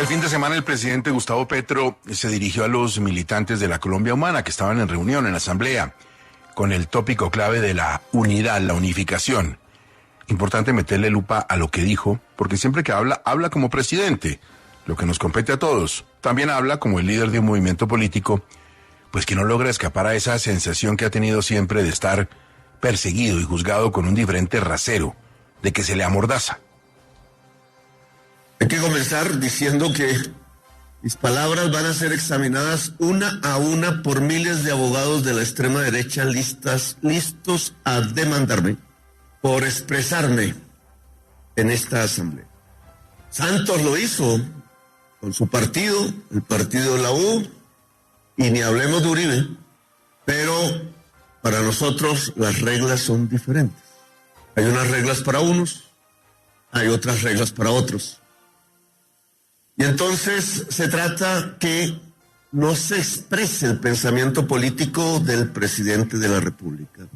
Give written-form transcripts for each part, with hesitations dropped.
El fin de semana el presidente Gustavo Petro se dirigió a los militantes de la Colombia Humana que estaban en reunión en la asamblea con el tópico clave de la unidad, la unificación. Importante meterle lupa a lo que dijo, porque siempre que habla como presidente, lo que nos compete a todos. También habla como el líder de un movimiento político, pues que no logra escapar a esa sensación que ha tenido siempre de estar perseguido y juzgado con un diferente rasero, de que se le amordaza. Hay que comenzar diciendo que mis palabras van a ser examinadas una a una por miles de abogados de la extrema derecha listos a demandarme por expresarme en esta asamblea. Santos lo hizo con su partido, el partido de la U, y ni hablemos de Uribe, pero para nosotros las reglas son diferentes. Hay unas reglas para unos, hay otras reglas para otros. Y entonces se trata que no se exprese el pensamiento político del presidente de la República.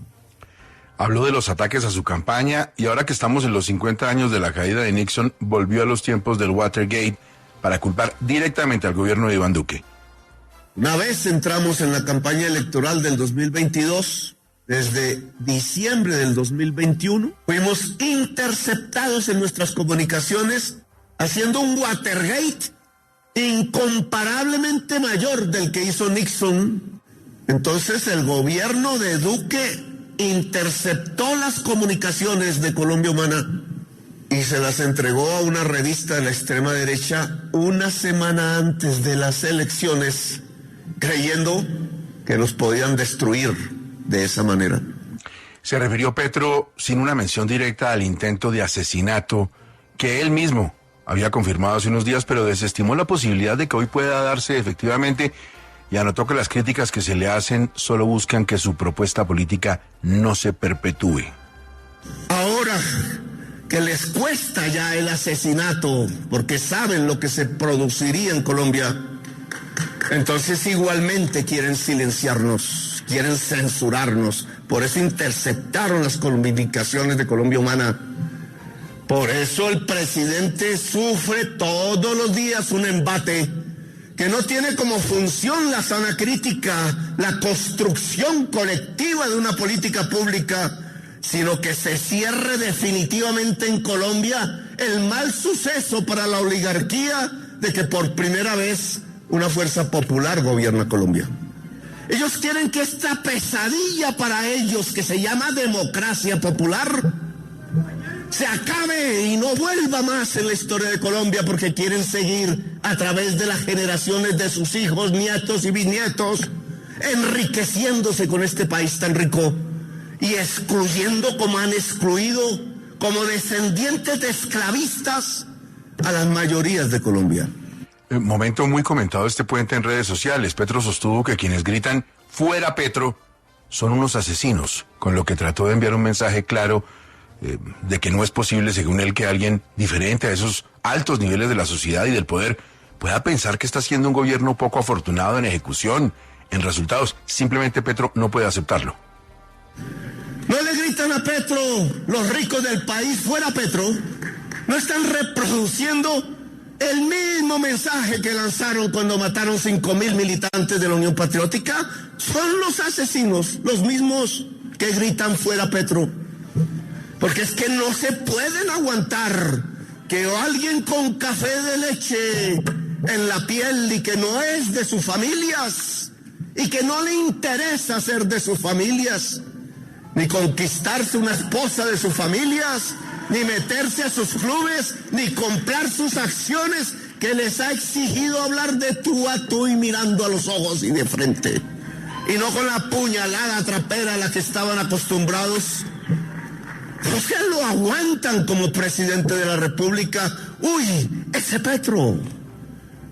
Habló de los ataques a su campaña y ahora que estamos en los 50 años de la caída de Nixon, volvió a los tiempos del Watergate para culpar directamente al gobierno de Iván Duque. Una vez entramos en la campaña electoral del 2022, desde diciembre del 2021, fuimos interceptados en nuestras comunicaciones haciendo un Watergate incomparablemente mayor del que hizo Nixon. Entonces el gobierno de Duque interceptó las comunicaciones de Colombia Humana y se las entregó a una revista de la extrema derecha una semana antes de las elecciones, creyendo que nos podían destruir de esa manera. Se refirió Petro sin una mención directa al intento de asesinato que él mismo había confirmado hace unos días, pero desestimó la posibilidad de que hoy pueda darse efectivamente y anotó que las críticas que se le hacen solo buscan que su propuesta política no se perpetúe. Ahora que les cuesta ya el asesinato, porque saben lo que se produciría en Colombia, entonces igualmente quieren silenciarnos, quieren censurarnos. Por eso interceptaron las comunicaciones de Colombia Humana. Por eso el presidente sufre todos los días un embate que no tiene como función la sana crítica, la construcción colectiva de una política pública, sino que se cierre definitivamente en Colombia el mal suceso para la oligarquía de que por primera vez una fuerza popular gobierna Colombia. Ellos quieren que esta pesadilla para ellos, que se llama democracia popular, se acabe y no vuelva más en la historia de Colombia, porque quieren seguir a través de las generaciones de sus hijos, nietos y bisnietos, enriqueciéndose con este país tan rico y excluyendo como han excluido, como descendientes de esclavistas, a las mayorías de Colombia. Momento muy comentado este puente en redes sociales. Petro sostuvo que quienes gritan "fuera Petro" son unos asesinos, con lo que trató de enviar un mensaje claro de que no es posible, según él, que alguien diferente a esos altos niveles de la sociedad y del poder pueda pensar que está siendo un gobierno poco afortunado en ejecución, en resultados. Simplemente Petro no puede aceptarlo. No le gritan a Petro los ricos del país "fuera Petro". No están reproduciendo el mismo mensaje que lanzaron cuando mataron 5,000 militantes de la Unión Patriótica. Son los asesinos, los mismos que gritan "fuera Petro". Porque es que no se pueden aguantar que alguien con café de leche en la piel y que no es de sus familias y que no le interesa ser de sus familias, ni conquistarse una esposa de sus familias, ni meterse a sus clubes, ni comprar sus acciones, que les ha exigido hablar de tú a tú y mirando a los ojos y de frente, y no con la puñalada trapera a la que estaban acostumbrados. ¿Por qué lo aguantan como presidente de la República? Uy, ese Petro,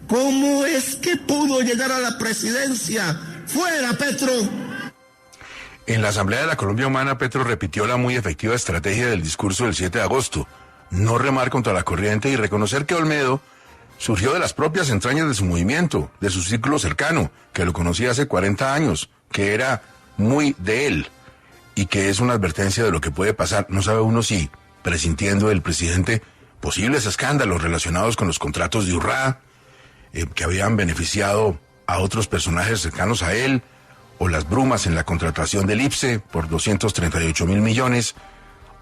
¿cómo es que pudo llegar a la presidencia? ¡Fuera Petro! En la Asamblea de la Colombia Humana, Petro repitió la muy efectiva estrategia del discurso del 7 de agosto, no remar contra la corriente y reconocer que Olmedo surgió de las propias entrañas de su movimiento, de su círculo cercano, que lo conocía hace 40 años, que era muy de él, y que es una advertencia de lo que puede pasar. No sabe uno si, presintiendo el presidente posibles escándalos relacionados con los contratos de Urrá, que habían beneficiado a otros personajes cercanos a él, o las brumas en la contratación del IPSE por 238.000 millones,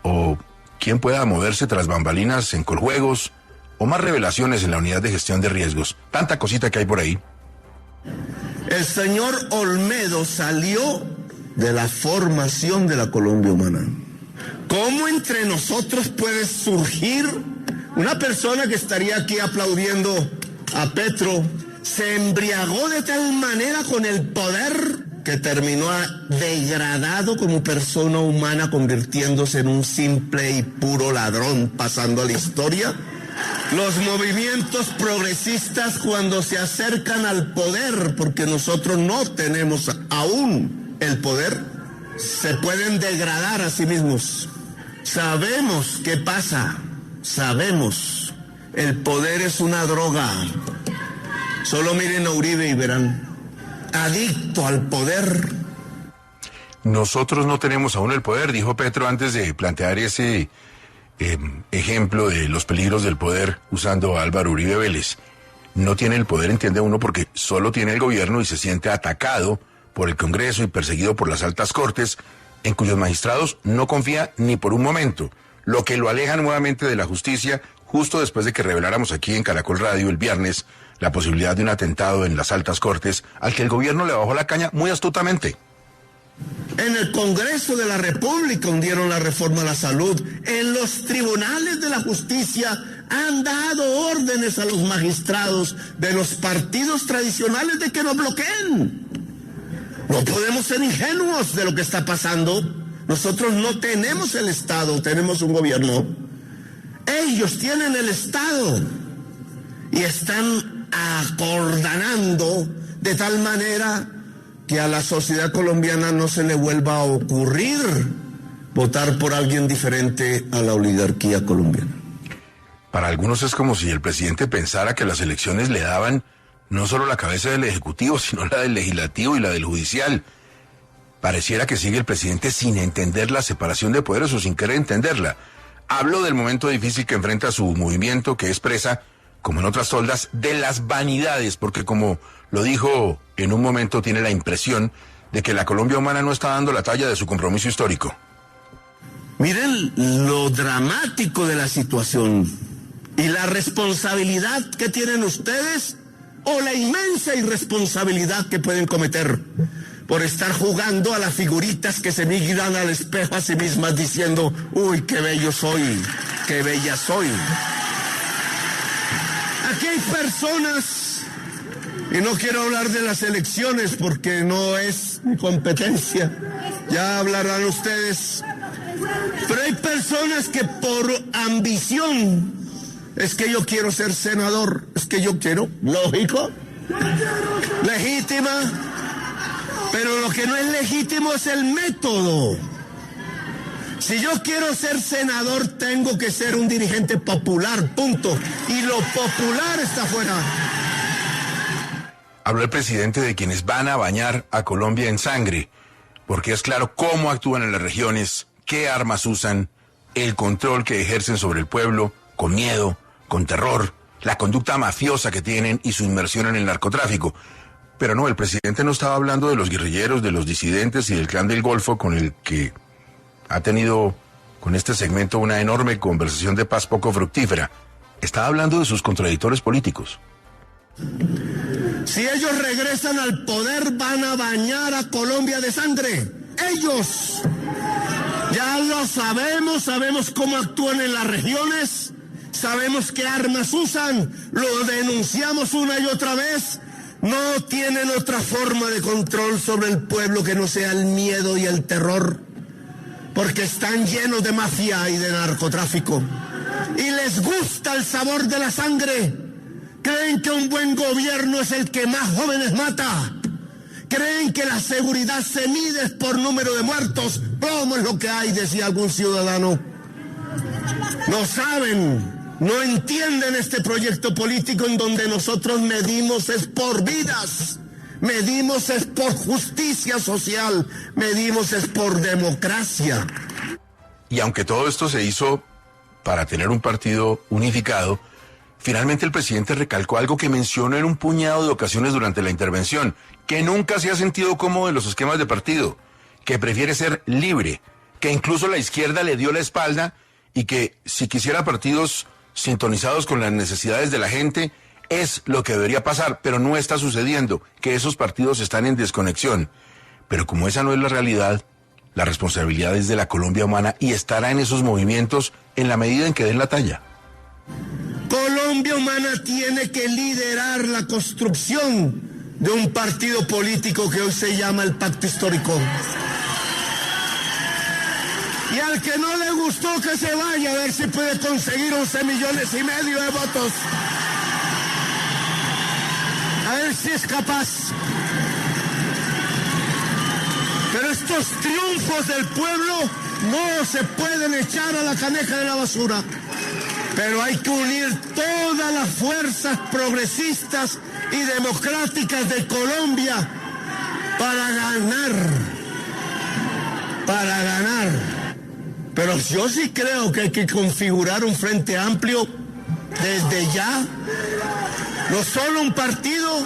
o quién pueda moverse tras bambalinas en Coljuegos, o más revelaciones en la unidad de gestión de riesgos. Tanta cosita que hay por ahí. El señor Olmedo salió de la formación de la Colombia Humana. ¿Cómo entre nosotros puede surgir una persona que estaría aquí aplaudiendo a Petro? Se embriagó de tal manera con el poder que terminó degradado como persona humana, convirtiéndose en un simple y puro ladrón, pasando a la historia. Los movimientos progresistas, cuando se acercan al poder, porque nosotros no tenemos aún el poder, se pueden degradar a sí mismos. Sabemos qué pasa, sabemos. El poder es una droga. Solo miren a Uribe y verán. Adicto al poder. Nosotros no tenemos aún el poder, dijo Petro antes de plantear ese ejemplo de los peligros del poder usando a Álvaro Uribe Vélez. No tiene el poder, entiende uno, porque solo tiene el gobierno y se siente atacado por el Congreso y perseguido por las altas cortes, en cuyos magistrados no confía ni por un momento, lo que lo aleja nuevamente de la justicia, justo después de que reveláramos aquí en Caracol Radio el viernes la posibilidad de un atentado en las altas cortes, al que el gobierno le bajó la caña muy astutamente. En el Congreso de la República hundieron la reforma a la salud. En los tribunales de la justicia han dado órdenes a los magistrados de los partidos tradicionales de que nos bloqueen. No podemos ser ingenuos de lo que está pasando. Nosotros no tenemos el Estado, tenemos un gobierno. Ellos tienen el Estado y están acordanando de tal manera que a la sociedad colombiana no se le vuelva a ocurrir votar por alguien diferente a la oligarquía colombiana. Para algunos es como si el presidente pensara que las elecciones le daban no solo la cabeza del Ejecutivo, sino la del Legislativo y la del Judicial. Pareciera que sigue el presidente sin entender la separación de poderes o sin querer entenderla. Hablo del momento difícil que enfrenta su movimiento, que expresa, como en otras toldas, de las vanidades, porque como lo dijo en un momento, tiene la impresión de que la Colombia Humana no está dando la talla de su compromiso histórico. Miren lo dramático de la situación y la responsabilidad que tienen ustedes o la inmensa irresponsabilidad que pueden cometer por estar jugando a las figuritas que se miran al espejo a sí mismas diciendo, uy, qué bello soy, qué bella soy. Aquí hay personas, y no quiero hablar de las elecciones porque no es mi competencia, ya hablarán ustedes, pero hay personas que por ambición, es que yo quiero ser senador, es que yo quiero, lógico, legítima, pero lo que no es legítimo es el método. Si yo quiero ser senador, tengo que ser un dirigente popular, punto. Y lo popular está fuera. Habló el presidente de quienes van a bañar a Colombia en sangre, porque es claro cómo actúan en las regiones, qué armas usan, el control que ejercen sobre el pueblo, con miedo, con terror, la conducta mafiosa que tienen y su inmersión en el narcotráfico. Pero no, el presidente no estaba hablando de los guerrilleros, de los disidentes y del clan del Golfo, con el que ha tenido con este segmento una enorme conversación de paz poco fructífera. Estaba hablando de sus contradictores políticos. Si ellos regresan al poder, van a bañar a Colombia de sangre. Ellos. Ya lo sabemos, sabemos cómo actúan en las regiones, sabemos qué armas usan, lo denunciamos una y otra vez. No tienen otra forma de control sobre el pueblo que no sea el miedo y el terror, porque están llenos de mafia y de narcotráfico. Y les gusta el sabor de la sangre. Creen que un buen gobierno es el que más jóvenes mata. Creen que la seguridad se mide por número de muertos. ¿Cómo es lo que hay?, decía algún ciudadano. No saben. No entienden este proyecto político en donde nosotros medimos es por vidas, medimos es por justicia social, medimos es por democracia. Y aunque todo esto se hizo para tener un partido unificado, Finalmente el presidente recalcó algo que mencionó en un puñado de ocasiones durante la intervención, que nunca se ha sentido cómodo en los esquemas de partido, que prefiere ser libre, que incluso la izquierda le dio la espalda y que si quisiera partidos sintonizados con las necesidades de la gente, es lo que debería pasar, pero no está sucediendo, que esos partidos están en desconexión. Pero como esa no es la realidad, la responsabilidad es de la Colombia Humana y estará en esos movimientos en la medida en que den la talla. Colombia Humana tiene que liderar la construcción de un partido político que hoy se llama el Pacto Histórico. Y al que no le gustó que se vaya a ver si puede conseguir 11,5 millones de votos. A ver si es capaz. Pero estos triunfos del pueblo no se pueden echar a la caneca de la basura. Pero hay que unir todas las fuerzas progresistas y democráticas de Colombia para ganar. Pero yo sí creo que hay que configurar un frente amplio desde ya. No solo un partido,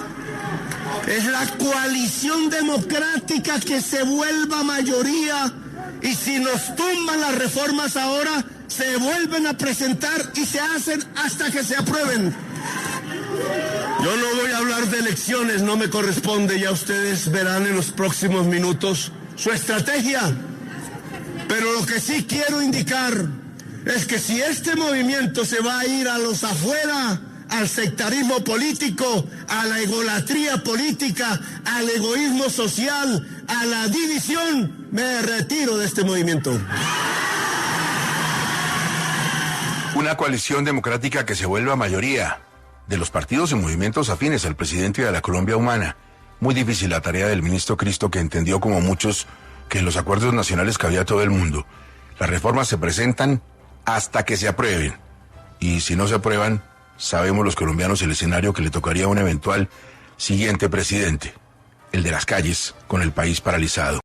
es la coalición democrática que se vuelva mayoría, y si nos tumban las reformas ahora, se vuelven a presentar y se hacen hasta que se aprueben. Yo no voy a hablar de elecciones, no me corresponde, ya ustedes verán en los próximos minutos su estrategia. Pero lo que sí quiero indicar es que si este movimiento se va a ir a los afuera, al sectarismo político, a la egolatría política, al egoísmo social, a la división, me retiro de este movimiento. Una coalición democrática que se vuelva mayoría de los partidos y movimientos afines al presidente de la Colombia Humana. Muy difícil la tarea del ministro Cristo, que entendió como muchos que en los acuerdos nacionales cabía todo el mundo. Las reformas se presentan hasta que se aprueben. Y si no se aprueban, sabemos los colombianos el escenario que le tocaría a un eventual siguiente presidente, el de las calles, con el país paralizado.